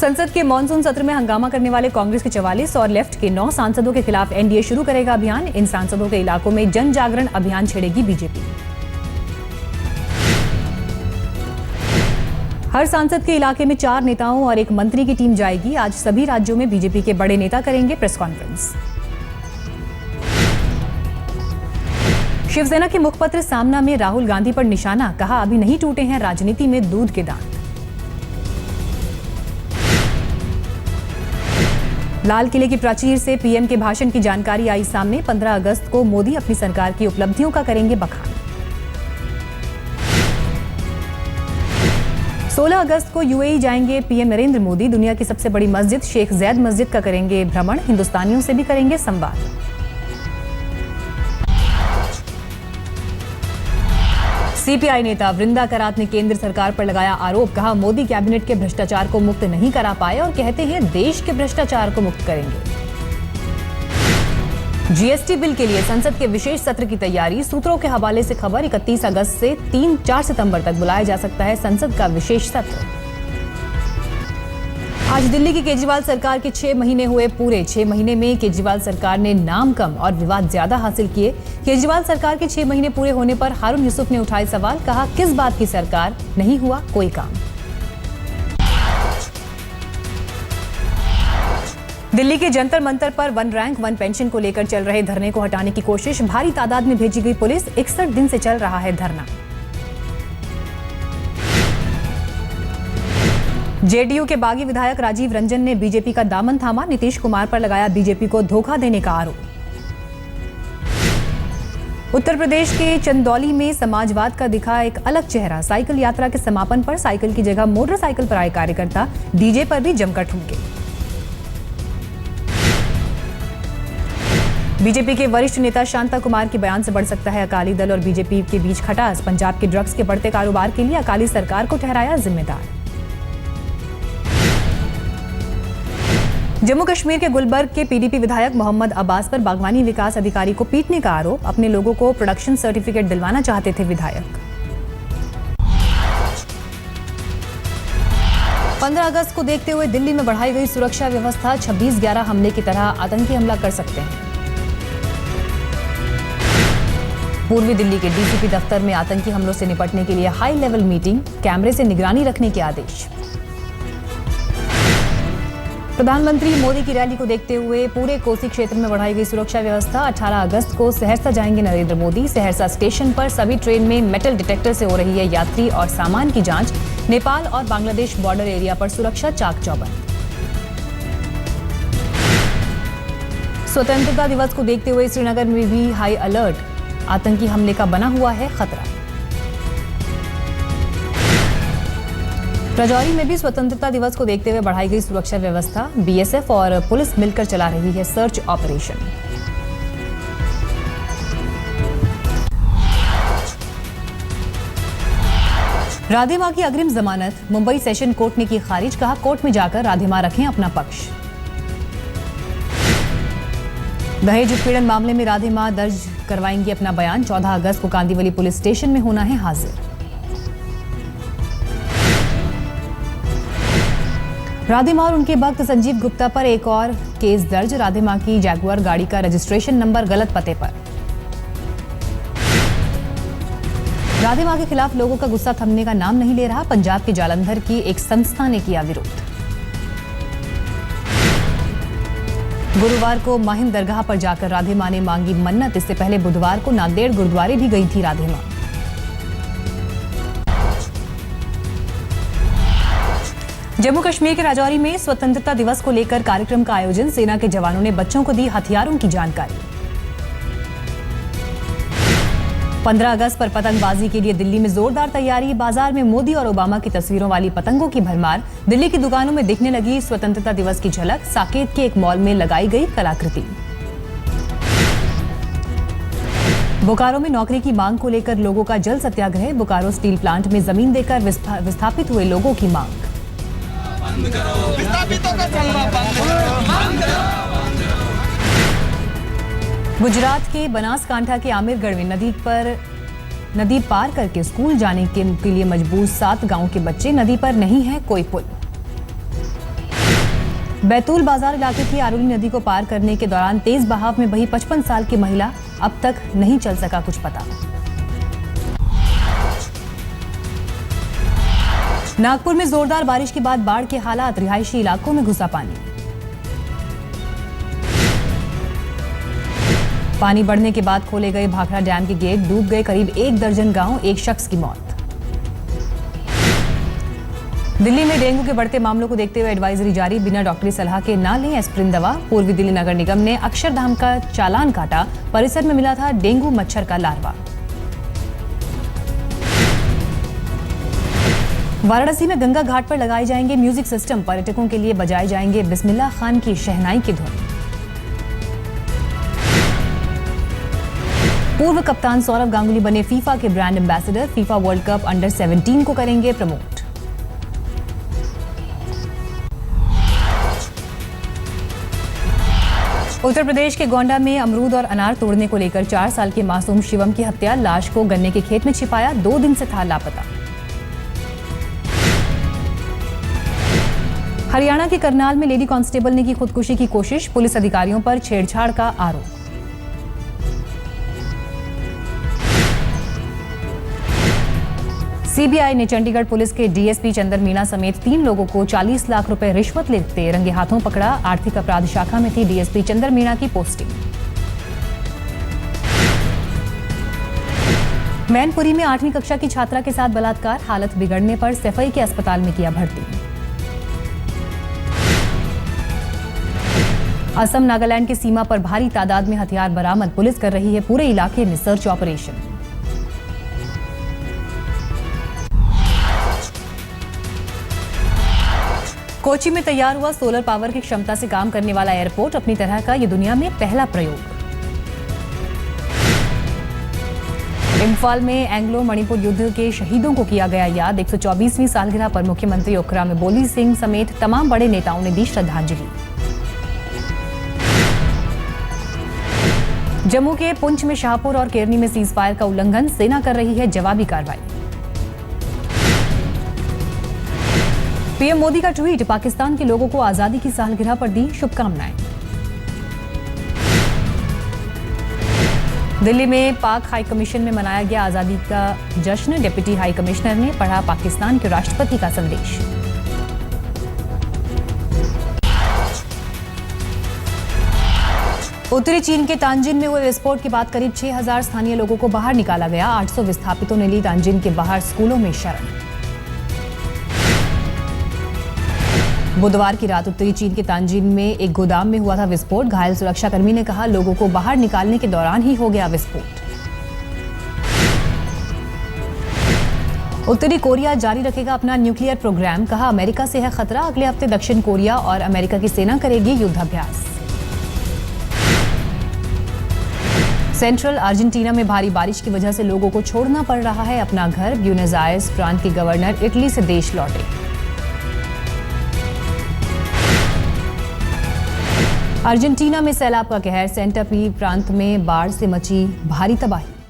संसद के मानसून सत्र में हंगामा करने वाले कांग्रेस के 44 और लेफ्ट के 9 सांसदों के खिलाफ एनडीए शुरू करेगा अभियान। इन सांसदों के इलाकों में जन जागरण अभियान छेड़ेगी बीजेपी। हर सांसद के इलाके में 4 नेताओं और 1 मंत्री की टीम जाएगी। आज सभी राज्यों में बीजेपी के बड़े नेता करेंगे प्रेस कॉन्फ्रेंस। शिवसेना के मुखपत्र सामना में राहुल गांधी पर निशाना, कहा अभी नहीं टूटे हैं राजनीति में दूध के दांत। लाल किले की प्राचीर से पीएम के भाषण की जानकारी आई सामने। 15 अगस्त को मोदी अपनी सरकार की उपलब्धियों का करेंगे बखान। 16 अगस्त को यूएई जाएंगे पीएम नरेंद्र मोदी। दुनिया की सबसे बड़ी मस्जिद शेख जैद मस्जिद का करेंगे भ्रमण। हिंदुस्तानियों से भी करेंगे संवाद। सीपीआई नेता वृंदा करात ने केंद्र सरकार पर लगाया आरोप, कहा मोदी कैबिनेट के भ्रष्टाचार को मुक्त नहीं करा पाए और कहते हैं देश के भ्रष्टाचार को मुक्त करेंगे। जीएसटी बिल के लिए संसद के विशेष सत्र की तैयारी। सूत्रों के हवाले से खबर, 31 अगस्त से 3-4 सितंबर तक बुलाया जा सकता है संसद का विशेष सत्र। आज दिल्ली की केजरीवाल सरकार के 6 महीने हुए पूरे। 6 महीने में केजरीवाल सरकार ने नाम कम और विवाद ज्यादा हासिल किए। केजरीवाल सरकार के 6 महीने पूरे होने पर हारून यूसुफ ने उठाए सवाल, कहा किस बात की सरकार, नहीं हुआ कोई काम। दिल्ली के जंतर मंतर पर 1 रैंक 1 पेंशन को लेकर चल रहे धरने को हटाने की कोशिश। भारी तादाद में भेजी गई पुलिस। 61 दिन से चल रहा है धरना। जेडीयू के बागी विधायक राजीव रंजन ने बीजेपी का दामन थामा। नीतीश कुमार पर लगाया बीजेपी को धोखा देने का आरोप। उत्तर प्रदेश के चंदौली में समाजवाद का दिखा एक अलग चेहरा। साइकिल यात्रा के समापन पर साइकिल की जगह मोटरसाइकिल पर आए कार्यकर्ता। डीजे पर भी जमकर ठुमके। बीजेपी के वरिष्ठ नेता शांता कुमार के बयान से बढ़ सकता है अकाली दल और बीजेपी के बीच खटास। पंजाब के ड्रग्स के बढ़ते कारोबार के लिए अकाली सरकार को ठहराया जिम्मेदार। जम्मू कश्मीर के गुलबर्ग के पीडीपी विधायक मोहम्मद अब्बास पर बागवानी विकास अधिकारी को पीटने का आरोप। अपने लोगों को प्रोडक्शन सर्टिफिकेट दिलवाना चाहते थे विधायक। 15 अगस्त को देखते हुए दिल्ली में बढ़ाई गई सुरक्षा व्यवस्था। 26/11 हमले की तरह आतंकी हमला कर सकते हैं। पूर्वी दिल्ली के डीसीपी दफ्तर में आतंकी हमलों से निपटने के लिए हाई लेवल मीटिंग। कैमरे से निगरानी रखने के आदेश। प्रधानमंत्री मोदी की रैली को देखते हुए पूरे कोसी क्षेत्र में बढ़ाई गई सुरक्षा व्यवस्था। 18 अगस्त को सहरसा जाएंगे नरेंद्र मोदी। सहरसा स्टेशन पर सभी ट्रेन में मेटल डिटेक्टर से हो रही है यात्री और सामान की जांच। नेपाल और बांग्लादेश बॉर्डर एरिया पर सुरक्षा चाक चौबंद। स्वतंत्रता दिवस को देखते हुए श्रीनगर में भी हाई अलर्ट। आतंकी हमले का बना हुआ है खतरा। राजौरी में भी स्वतंत्रता दिवस को देखते हुए बढ़ाई गई सुरक्षा व्यवस्था। बीएसएफ और पुलिस मिलकर चला रही है सर्च ऑपरेशन। राधे मां की अग्रिम जमानत मुंबई सेशन कोर्ट ने की खारिज। कहा कोर्ट में जाकर राधे मां रखें अपना पक्ष। दहेज उत्पीड़न मामले में राधे मां दर्ज करवाएंगी अपना बयान। 14 अगस्त को कांदीवली पुलिस स्टेशन में होना है हाजिर। राधे मां और उनके भक्त संजीव गुप्ता पर एक और केस दर्ज। राधे मां की जैगुआर गाड़ी का रजिस्ट्रेशन नंबर गलत पते पर। राधे मां के खिलाफ लोगों का गुस्सा थमने का नाम नहीं ले रहा। पंजाब के जालंधर की एक संस्था ने किया विरोध। गुरुवार को माहिम दरगाह पर जाकर राधे मां ने मांगी मन्नत। इससे पहले बुधवार को नांदेड़ गुरुद्वारे भी गई थी राधे मां। जम्मू कश्मीर के राजौरी में स्वतंत्रता दिवस को लेकर कार्यक्रम का आयोजन। सेना के जवानों ने बच्चों को दी हथियारों की जानकारी। 15 अगस्त पर पतंगबाजी के लिए दिल्ली में जोरदार तैयारी। बाजार में मोदी और ओबामा की तस्वीरों वाली पतंगों की भरमार। दिल्ली की दुकानों में दिखने लगी स्वतंत्रता दिवस की झलक। साकेत के एक मॉल में लगाई गई कलाकृति। बोकारो में नौकरी की मांग को लेकर लोगों का जल सत्याग्रह। बोकारो स्टील प्लांट में जमीन देकर विस्थापित हुए लोगों की मांग। गुजरात के बनासकांठा के आमिरगढ़ में नदी पार करके स्कूल जाने के लिए मजबूर 7 गांव के बच्चे। नदी पर नहीं है कोई पुल। बैतूल बाजार इलाके की आरुली नदी को पार करने के दौरान तेज बहाव में बही 55 साल की महिला, अब तक नहीं चल सका कुछ पता। नागपुर में जोरदार बारिश के बाद बाढ़ के हालात, रिहायशी इलाकों में घुसा पानी। पानी बढ़ने के बाद खोले गए भाखड़ा डैम के गेट, डूब गए करीब 1 दर्जन गांव, 1 शख्स की मौत। दिल्ली में डेंगू के बढ़ते मामलों को देखते हुए एडवाइजरी जारी, बिना डॉक्टरी सलाह के ना लें एस्प्रिन दवा। पूर्वी दिल्ली नगर निगम ने अक्षरधाम का चालान काटा, परिसर में मिला था डेंगू मच्छर का लार्वा। वाराणसी में गंगा घाट पर लगाए जाएंगे म्यूजिक सिस्टम, पर्यटकों के लिए बजाए जाएंगे बिस्मिल्लाह खान की शहनाई की धुन। पूर्व कप्तान सौरव गांगुली बने फीफा के brand ambassador, FIFA world cup under 17 को करेंगे प्रमोट। उत्तर प्रदेश के गोंडा में अमरूद और अनार तोड़ने को लेकर 4 साल के मासूम शिवम की हत्या, लाश को गन्ने के खेत में छिपाया, 2 दिन से था लापता। हरियाणा के करनाल में लेडी कांस्टेबल ने की खुदकुशी की कोशिश, पुलिस अधिकारियों पर छेड़छाड़ का आरोप। सीबीआई ने चंडीगढ़ पुलिस के डीएसपी चंदर मीणा समेत 3 लोगों को 40 लाख रुपए रिश्वत लेते रंगे हाथों पकड़ा। आर्थिक अपराध शाखा में थी डीएसपी चंदर मीणा की पोस्टिंग। मैनपुरी में 8वीं कक्षा की छात्रा के साथ बलात्कार, हालत बिगड़ने पर सैफई के अस्पताल में किया भर्ती। असम नागालैंड की सीमा पर भारी तादाद में हथियार बरामद, पुलिस कर रही है पूरे इलाके में सर्च ऑपरेशन। कोची में तैयार हुआ सोलर पावर की क्षमता से काम करने वाला एयरपोर्ट, अपनी तरह का ये दुनिया में पहला प्रयोग। इम्फाल में एंग्लो मणिपुर युद्ध के शहीदों को किया गया याद, 124वीं सालगिरह पर मुख्यमंत्री ओक्राम बोली सिंह समेत तमाम बड़े नेताओं ने दी श्रद्धांजलि। जम्मू के पुंछ में शाहपुर और केरनी में सीज फायर का उल्लंघन, सेना कर रही है जवाबी कार्रवाई। पीएम मोदी का ट्वीट, पाकिस्तान के लोगों को आजादी की सालगिरह पर दी शुभकामनाएं। दिल्ली में पाक हाई कमीशन में मनाया गया आजादी का जश्न, डिप्टी हाई कमिश्नर ने पढ़ा पाकिस्तान के राष्ट्रपति का संदेश। उत्तरी चीन के तांजिन में हुए विस्फोट के बाद करीब 6000 स्थानीय लोगों को बाहर निकाला गया। 800 विस्थापितों ने ली तांजिन के बाहर स्कूलों में शरण। बुधवार की रात उत्तरी चीन के तांजिन में एक गोदाम में हुआ था विस्फोट। घायल सुरक्षाकर्मी ने कहा, लोगों को बाहर निकालने के दौरान ही हो गया विस्फोट। उत्तरी कोरिया जारी रखेगा अपना न्यूक्लियर प्रोग्राम, कहा अमेरिका से है खतरा। अगले हफ्ते दक्षिण कोरिया और अमेरिका की सेना करेगी युद्धाभ्यास। सेंट्रल अर्जेंटीना में भारी बारिश की वजह से लोगों को छोड़ना पड़ रहा है अपना घर। ब्यूनस आयर्स प्रांत के गवर्नर इटली से देश लौटे। अर्जेंटीना में सैलाब का कहर, सेंटा फी प्रांत में बाढ़ से मची भारी तबाही।